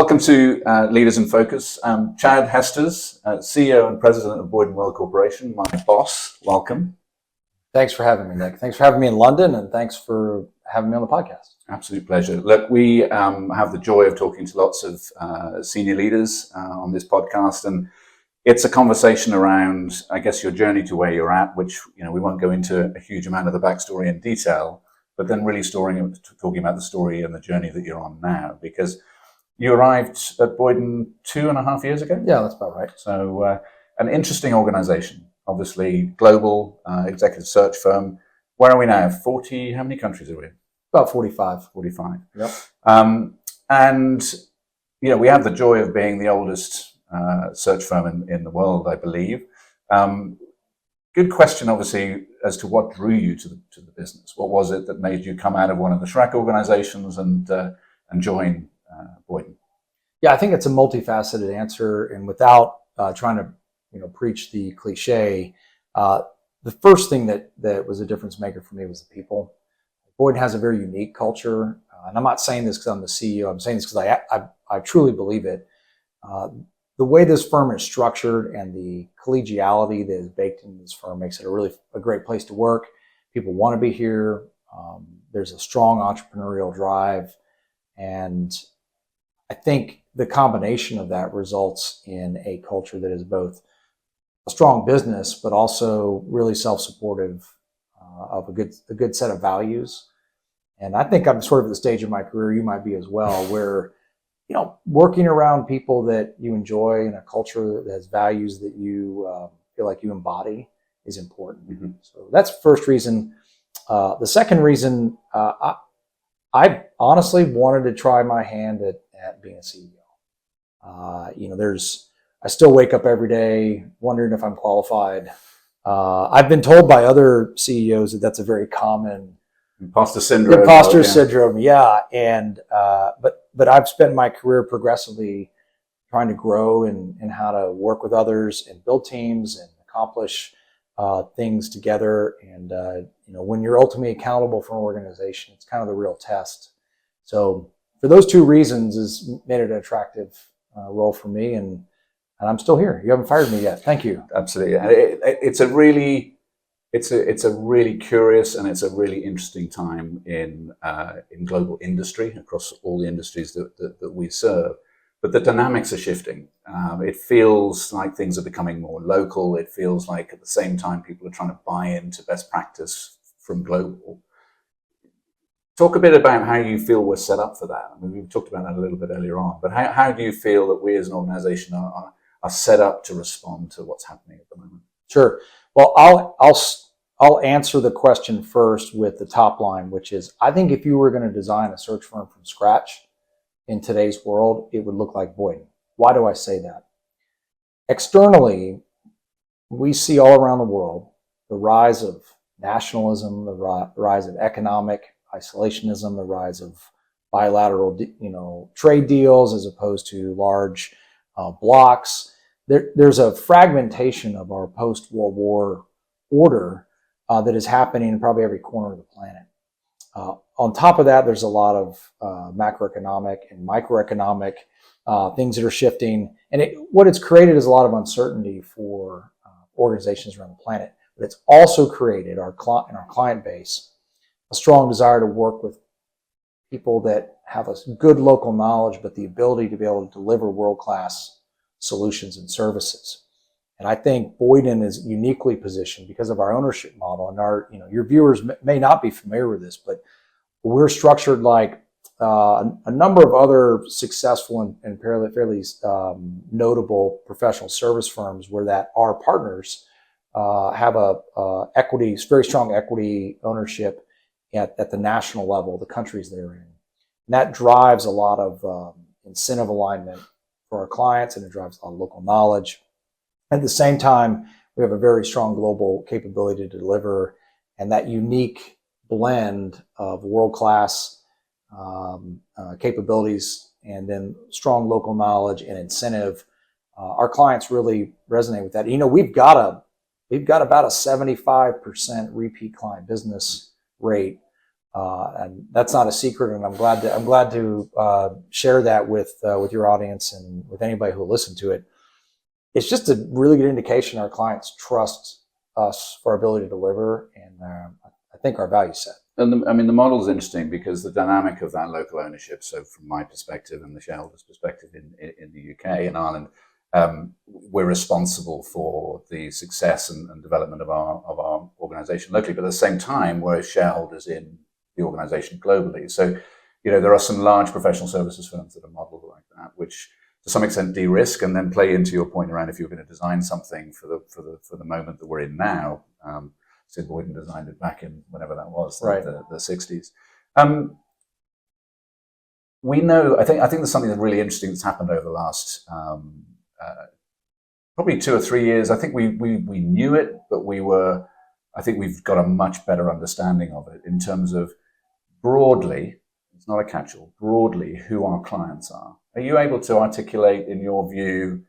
Welcome to Leaders in Focus. I'm Chad Hesters, CEO and President of Boyden Corporation, my boss. Welcome. Thanks for having me, Nick. Thanks for having me in London, and thanks for having me on the podcast. Absolute pleasure. Look, we have the joy of talking to lots of senior leaders on this podcast, and it's a conversation around, I guess, your journey to where you're at, which, we won't go into a huge amount of the backstory in detail, but then really talking about the story and the journey that you're on now, because you arrived at Boyden 2.5 years ago? Yeah, that's about right. So an interesting organization, obviously global executive search firm. Where are we now? 40, how many countries are we in? About 45. 45. Yep. And, we have the joy of being the oldest search firm in the world, I believe. Good question, obviously, as to what drew you to the business. What was it that made you come out of one of the Shrek organizations and join Boyden? Yeah, I think it's a multifaceted answer, and without trying to preach the cliche, the first thing that was a difference maker for me was the people. Boyden has a very unique culture, and I'm not saying this because I'm the CEO. I'm saying this because I truly believe it. The way this firm is structured and the collegiality that is baked into this firm makes it a great place to work. People want to be here. There's a strong entrepreneurial drive, and I think the combination of that results in a culture that is both a strong business, but also really self-supportive of a good set of values. And I think I'm sort of at the stage of my career, you might be as well, where working around people that you enjoy and a culture that has values that you feel like you embody is important. Mm-hmm. So that's the first reason. The second reason, I honestly wanted to try my hand at being a CEO. I still wake up every day wondering if I'm qualified. I've been told by other CEOs that that's a very common imposter syndrome. Yeah. And but I've spent my career progressively trying to grow in how to work with others and build teams and accomplish things together. And when you're ultimately accountable for an organization, it's kind of the real test. So for those two reasons, has made it an attractive role for me, and I'm still here. You haven't fired me yet. Thank you. Absolutely. And it's a really curious and it's a really interesting time in global industry across all the industries that we serve. But the dynamics are shifting. It feels like things are becoming more local. It feels like at the same time people are trying to buy into best practice from global. Talk a bit about how you feel we're set up for that. I mean, we've talked about that a little bit earlier on, but how do you feel that we as an organization are set up to respond to what's happening at the moment? Sure. Well, I'll answer the question first with the top line, which is, I think if you were going to design a search firm from scratch in today's world, it would look like Boyden. Why do I say that? Externally, we see all around the world the rise of nationalism, the rise of economic isolationism, the rise of bilateral, trade deals as opposed to large blocks. There's a fragmentation of our post-World War order that is happening in probably every corner of the planet. On top of that, there's a lot of macroeconomic and microeconomic things that are shifting. And what it's created is a lot of uncertainty for organizations around the planet. But it's also created in our client base a strong desire to work with people that have a good local knowledge, but the ability to be able to deliver world-class solutions and services. And I think Boyden is uniquely positioned because of our ownership model. And your viewers may not be familiar with this, but we're structured like a number of other successful and fairly notable professional service firms where that our partners have a very strong equity ownership at the national level, the countries they're in. And that drives a lot of incentive alignment for our clients, and it drives a lot of local knowledge. At the same time, we have a very strong global capability to deliver, and that unique blend of world-class capabilities and then strong local knowledge and incentive. Our clients really resonate with that. We've got about a 75% repeat client business rate And that's not a secret, and I'm glad to share that with your audience and with anybody who will listen to it. It's just a really good indication our clients trust us for our ability to deliver, and I think our value set. And the model is interesting because the dynamic of that local ownership. So, from my perspective and the shareholders' perspective in the UK and Ireland, we're responsible for the success and development of our organisation locally. But at the same time, we're shareholders in the organisation globally. So, there are some large professional services firms that are modelled like that, which to some extent de-risk and then play into your point around if you're going to design something for the moment that we're in now. Sid Boyden designed it back in whenever that was, right. the 60s. We know. I think there's something that's really interesting that's happened over the last probably 2 or 3 years. I think we knew it, but I think we've got a much better understanding of it in terms of broadly. It's not a catch-all. Broadly, who our clients are. Are you able to articulate, in your view,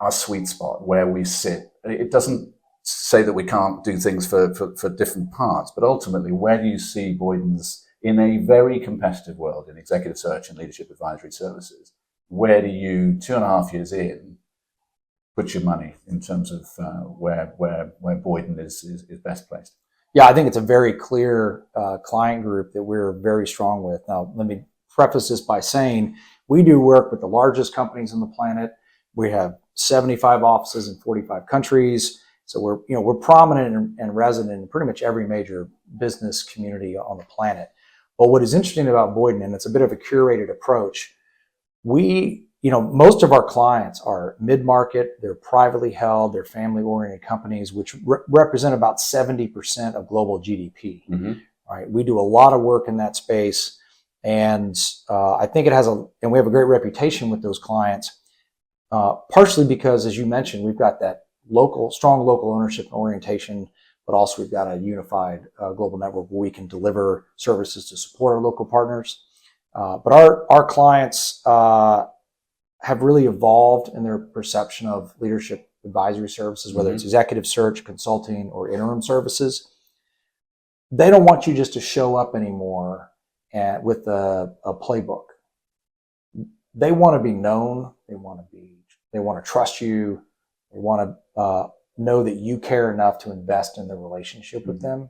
our sweet spot, where we sit? It doesn't say that we can't do things for different parts, but ultimately, where do you see Boyden's in a very competitive world in executive search and leadership advisory services? Where do you, 2.5 years in, put your money in terms of where Boyden is best placed? Yeah, I think it's a very clear client group that we're very strong with. Now, let me preface this by saying we do work with the largest companies on the planet. We have 75 offices in 45 countries. So we're prominent and resident in pretty much every major business community on the planet. But what is interesting about Boyden, and it's a bit of a curated approach, most of our clients are mid-market, they're privately held, they're family-oriented companies, which represent about 70% of global GDP. Mm-hmm. Right? We do a lot of work in that space, and I think and we have a great reputation with those clients, partially because, as you mentioned, we've got that strong local ownership and orientation, but also we've got a unified global network where we can deliver services to support our local partners. But our clients have really evolved in their perception of leadership advisory services, whether Mm-hmm. it's executive search, consulting, or interim services. They don't want you just to show up anymore with a playbook. They want to be known. They want to trust you. They want to know that you care enough to invest in the relationship with them.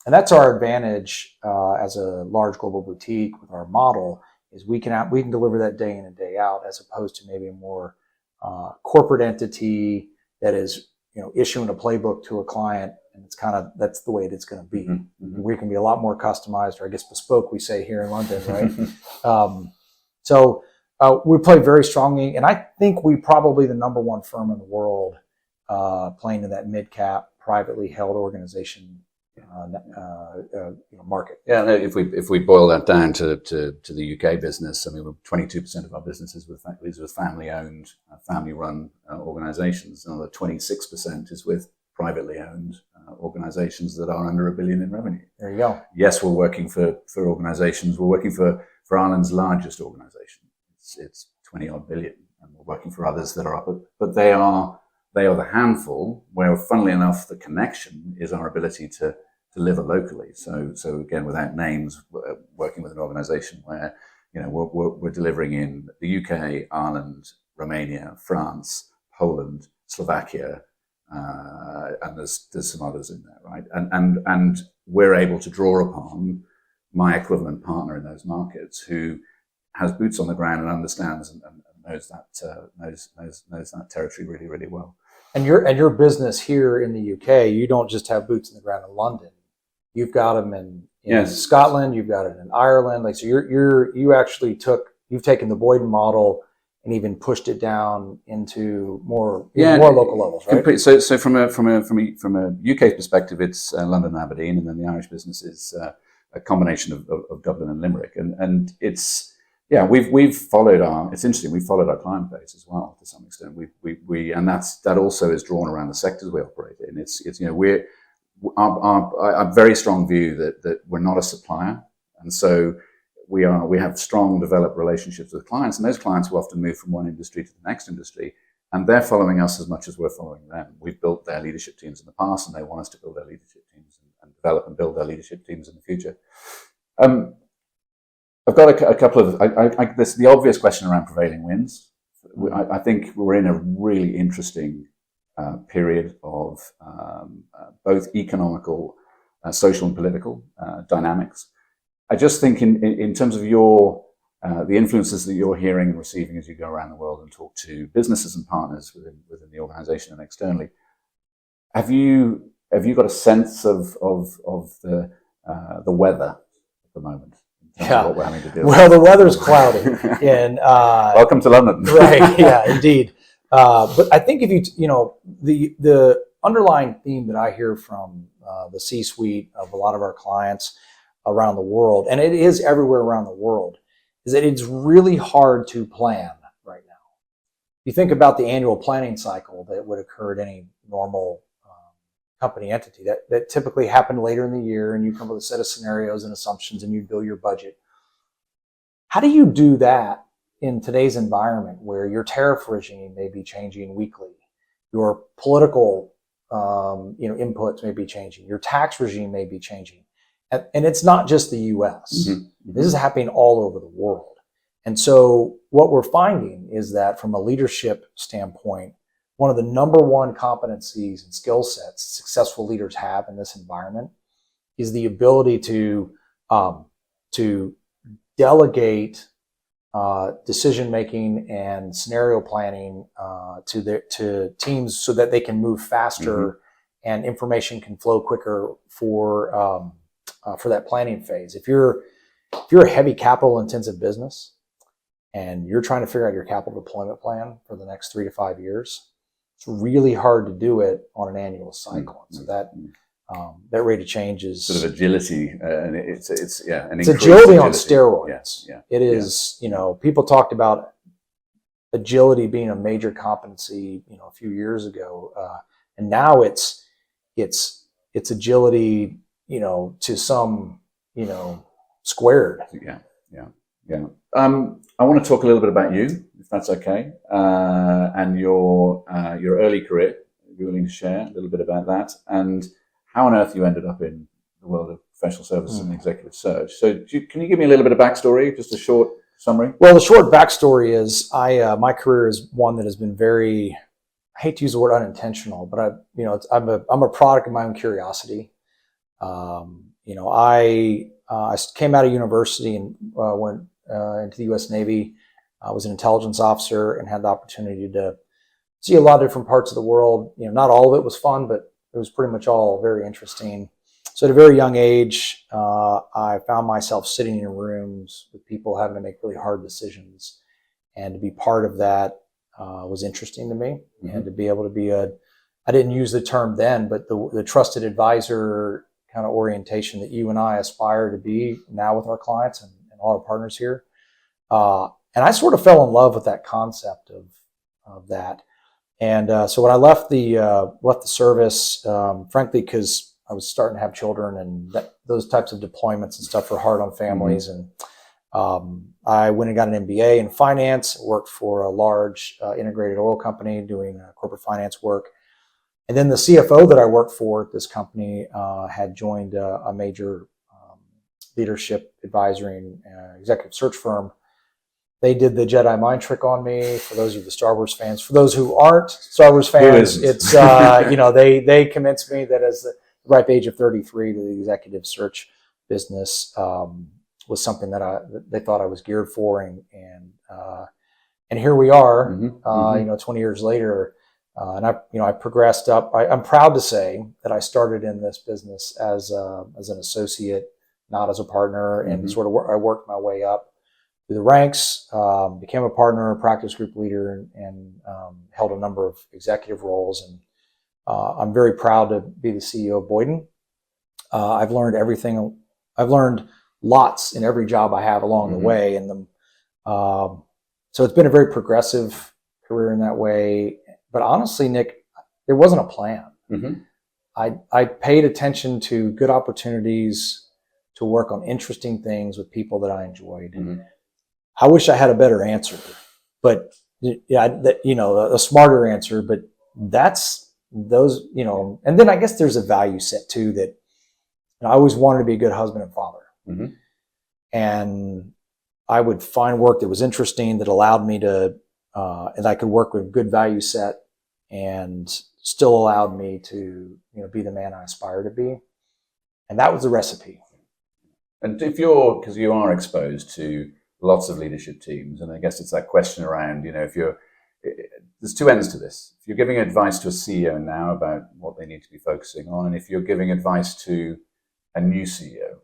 And that's our advantage as a large global boutique with our model, is we can deliver that day in and day out, as opposed to maybe a more corporate entity that is issuing a playbook to a client, and that's the way it's going to be. Mm-hmm. We can be a lot more customized, or I guess bespoke, we say here in London, right? So we play very strongly, and I think we probably the number one firm in the world playing in that mid-cap, privately held organization market. Yeah, if we boil that down to the UK business, I mean, 22% of our business is with family-owned, family-run organisations. Another 26% is with privately owned organisations that are under $1 billion in revenue. There you go. Yes, we're working for organisations. We're working for Ireland's largest organisation. It's 20-odd billion, and we're working for others that are up, but they are the handful where, funnily enough, the connection is our ability to deliver locally. So again, without names, working with an organisation where we're delivering in the UK, Ireland, Romania, France, Poland, Slovakia, and there's some others in there, right? And we're able to draw upon my equivalent partner in those markets who has boots on the ground and understands and knows that territory really, really well. And your business here in the UK, you don't just have boots on the ground in London. You've got them in Yes. Scotland. You've got it in Ireland. Like, so you've taken the Boyden model and even pushed it down into more local levels, right? So from a UK perspective, it's London and Aberdeen, and then the Irish business is a combination of Dublin and Limerick, and it's. Yeah, we've followed it's interesting. We've followed our client base as well to some extent. And that also is drawn around the sectors we operate in. It's we're our very strong view that we're not a supplier, and so we have strong developed relationships with clients, and those clients will often move from one industry to the next industry, and they're following us as much as we're following them. We've built their leadership teams in the past, and they want us to build their leadership teams and develop and build their leadership teams in the future. I've got a couple of, this, the obvious question around prevailing winds. I think we're in a really interesting period of both economical, social and political dynamics. I just think in terms of the influences that you're hearing and receiving as you go around the world and talk to businesses and partners within the organization and externally, have you got a sense of the weather at the moment? Yeah. What we're having to do. Well, the weather's cloudy, and welcome to London. Right? Yeah, indeed. But I think if the underlying theme that I hear from the C-suite of a lot of our clients around the world, and it is everywhere around the world, is that it's really hard to plan right now. You think about the annual planning cycle that would occur at any normal company entity that typically happened later in the year, and you come up with a set of scenarios and assumptions and you build your budget. How do you do that in today's environment where your tariff regime may be changing weekly, your political inputs may be changing, your tax regime may be changing, and it's not just the US. Mm-hmm. This is happening all over the world. And so what we're finding is that from a leadership standpoint, one of the number one competencies and skill sets successful leaders have in this environment is the ability to delegate decision making and scenario planning to teams so that they can move faster and information can flow quicker for that planning phase. If you're a heavy capital intensive business and you're trying to figure out your capital deployment plan for the next 3 to 5 years, it's really hard to do it on an annual cycle. So that rate of change is sort of agility, and it's agility on steroids. Yeah. It is. People talked about agility being a major competency, a few years ago, and now it's agility, to some, squared. Yeah. I want to talk a little bit about you, if that's okay, and your early career. If you're willing to share a little bit about that, and how on earth you ended up in the world of professional services and executive search. So can you give me a little bit of backstory, just a short summary? Well, the short backstory is my career is one that has been very, I hate to use the word unintentional, but I'm a product of my own curiosity. I came out of university and went into the U.S. Navy. I was an intelligence officer and had the opportunity to see a lot of different parts of the world. Not all of it was fun, but it was pretty much all very interesting. So at a very young age, I found myself sitting in rooms with people having to make really hard decisions. And to be part of that was interesting to me. And to be able to be I didn't use the term then, but the trusted advisor kind of orientation that you and I aspire to be now with our clients and all our partners here. And I sort of fell in love with that concept of that. And so when I left the service, frankly, because I was starting to have children and those types of deployments and stuff are hard on families. And I went and got an MBA in finance, worked for a large integrated oil company doing corporate finance work. And then the CFO that I worked for at this company had joined a major leadership advisory and executive search firm. They did the Jedi mind trick on me. For those of you the Star Wars fans, for those who aren't Star Wars fans, it's they convinced me that as the ripe age of 33 to the executive search business was something that they thought I was geared for, and here we are, 20 years later, and I progressed up. I'm proud to say that I started in this business as an associate, not as a partner, and I worked my way up through the ranks, became a partner, a practice group leader, and held a number of executive roles. And I'm very proud to be the CEO of Boyden. I've learned everything. I've learned lots in every job I have along the way. And so it's been a very progressive career in that way. But honestly, Nick, there wasn't a plan. I paid attention to good opportunities to work on interesting things with people that I enjoyed. I wish I had a better answer, but a smarter answer, but that's those, and then I guess there's a value set too that And I always wanted to be a good husband and father. Mm-hmm. And I would find work that was interesting, that allowed me to, and I could work with good value set and still allowed me to, be the man I aspire to be. And that was the recipe. And because you are exposed to lots of leadership teams, and I guess it's that question around, there's two ends to this. If you're giving advice to a CEO now about what they need to be focusing on, and if you're giving advice to a new CEO,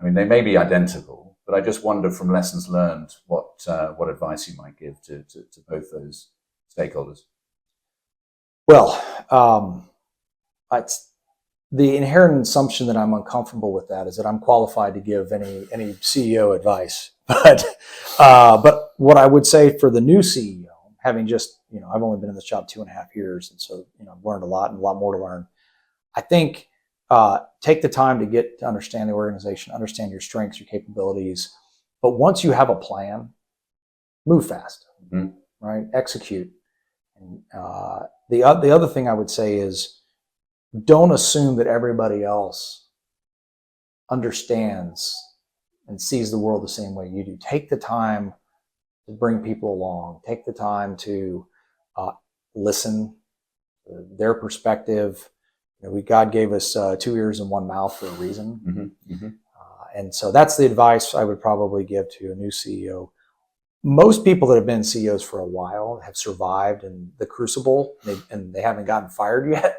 I mean, they may be identical, but I just wonder from lessons learned what advice you might give to both those stakeholders. Well, the inherent assumption that I'm uncomfortable with that is that I'm qualified to give any CEO advice. But what I would say for the new CEO, having just, I've only been in this job 2.5 years, and so I've learned a lot and a lot more to learn. I think take the time to get to understand the organization, understand your strengths, your capabilities. But once you have a plan, move fast, right? Execute. And the other thing I would say is, don't assume that everybody else understands and sees the world the same way you do. Take the time to bring people along. Take the time to listen to their perspective. God gave us 2 ears and 1 mouth for a reason. Mm-hmm. Mm-hmm. And so that's the advice I would probably give to a new CEO. Most people that have been CEOs for a while have survived in the crucible, and they haven't gotten fired yet.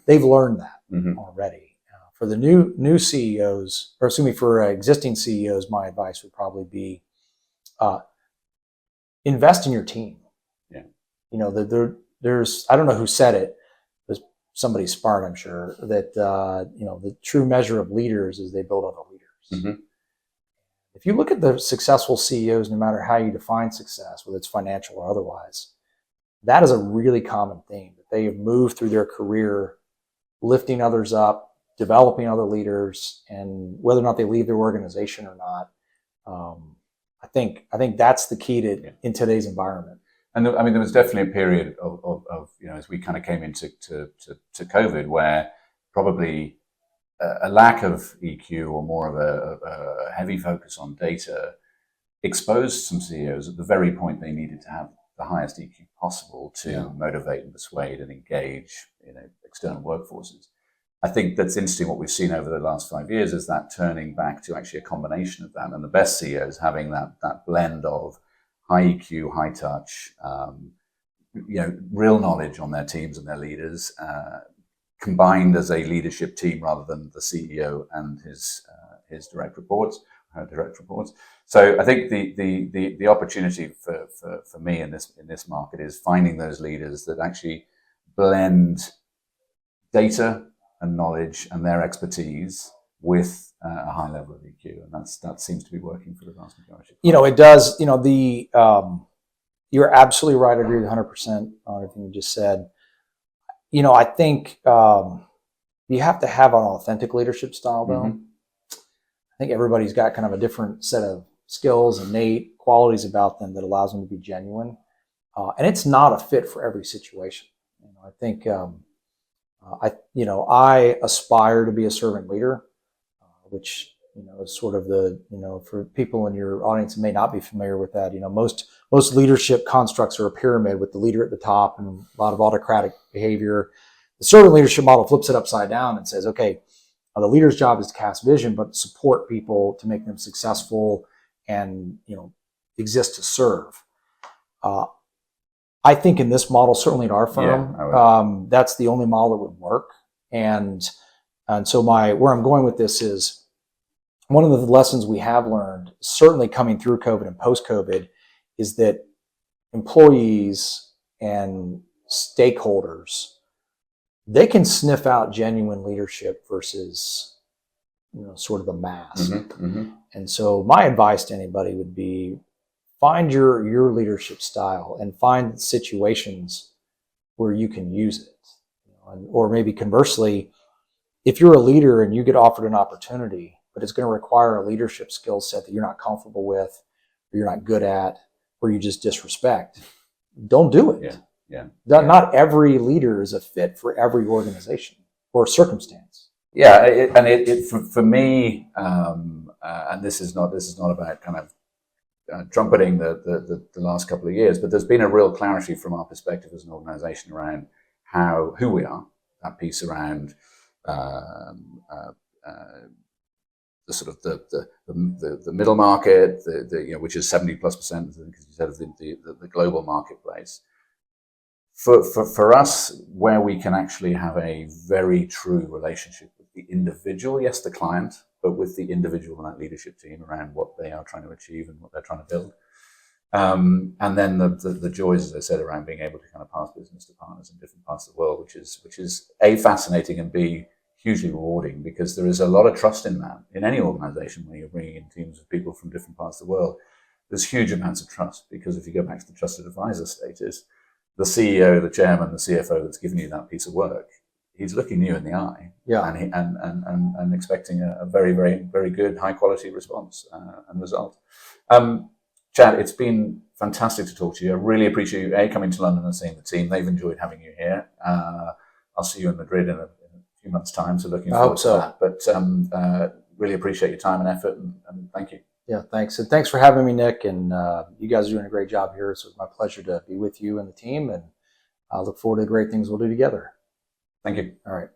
They've learned that already. For the new CEOs, or for existing CEOs, my advice would probably be invest in your team. Yeah. There's I don't know who said it. There's somebody smart, I'm sure, that the true measure of leaders is they build other leaders. Mm-hmm. If you look at the successful CEOs, no matter how you define success, whether it's financial or otherwise, that is a really common theme, that they have moved through their career lifting others up, developing other leaders, and whether or not they leave their organization or not, I think that's the key to in today's environment. And I mean, there was definitely a period of as we kind of came into to COVID, where probably a lack of EQ, or more of a heavy focus on data, exposed some CEOs at the very point they needed to have the highest EQ possible to motivate and persuade and engage external workforces. I think that's interesting. What we've seen over the last 5 years is that turning back to actually a combination of that, and the best CEOs having that blend of high EQ, high touch, real knowledge on their teams and their leaders, combined as a leadership team rather than the CEO and his direct reports, her direct reports. So I think the opportunity for me in this market is finding those leaders that actually blend data and knowledge and their expertise with a high level of EQ, and that seems to be working for the vast majority. It does. You're absolutely right. I agree with 100% on everything you just said. I think you have to have an authentic leadership style, though. Mm-hmm. I think everybody's got kind of a different set of skills, innate qualities about them that allows them to be genuine, and it's not a fit for every situation. I think I aspire to be a servant leader, which is sort of for people in your audience who may not be familiar with that. Most leadership constructs are a pyramid with the leader at the top and a lot of autocratic behavior. The servant leadership model flips it upside down and says, okay, the leader's job is to cast vision, but support people to make them successful and exist to serve. I think in this model, certainly at our firm, that's the only model that would work. And so where I'm going with this is, one of the lessons we have learned, certainly coming through COVID and post-COVID, is that employees and stakeholders, they can sniff out genuine leadership versus sort of a mask. Mm-hmm, mm-hmm. And so my advice to anybody would be, find your leadership style and find situations where you can use it. Or maybe conversely, if you're a leader and you get offered an opportunity, but it's going to require a leadership skill set that you're not comfortable with, or you're not good at, or you just disrespect, don't do it. Yeah. Not every leader is a fit for every organization or circumstance. Yeah, for me, and this is not about kind of trumpeting the last couple of years, but there's been a real clarity from our perspective as an organisation around who we are. That piece around the sort of the middle market, which is 70+%, as you said, of the global marketplace. For us, where we can actually have a very true relationship with the individual, yes, the client, but with the individual and that leadership team around what they are trying to achieve and what they're trying to build. And then the joys, as I said, around being able to kind of pass business to partners in different parts of the world, which is A, fascinating, and B, hugely rewarding, because there is a lot of trust in that. In any organization, when you're bringing in teams of people from different parts of the world, there's huge amounts of trust, because if you go back to the trusted advisor status, the CEO, the chairman, the CFO that's given you that piece of work, he's looking you in the eye, and expecting a very, very, very good, high quality response and result. Chad, it's been fantastic to talk to you. I really appreciate you coming to London and seeing the team. They've enjoyed having you here. I'll see you in Madrid in a few months' time, so looking forward to that. But really appreciate your time and effort, and thank you. Yeah, thanks. And thanks for having me, Nick. And you guys are doing a great job here. So it's my pleasure to be with you and the team. And I look forward to the great things we'll do together. Thank you. All right.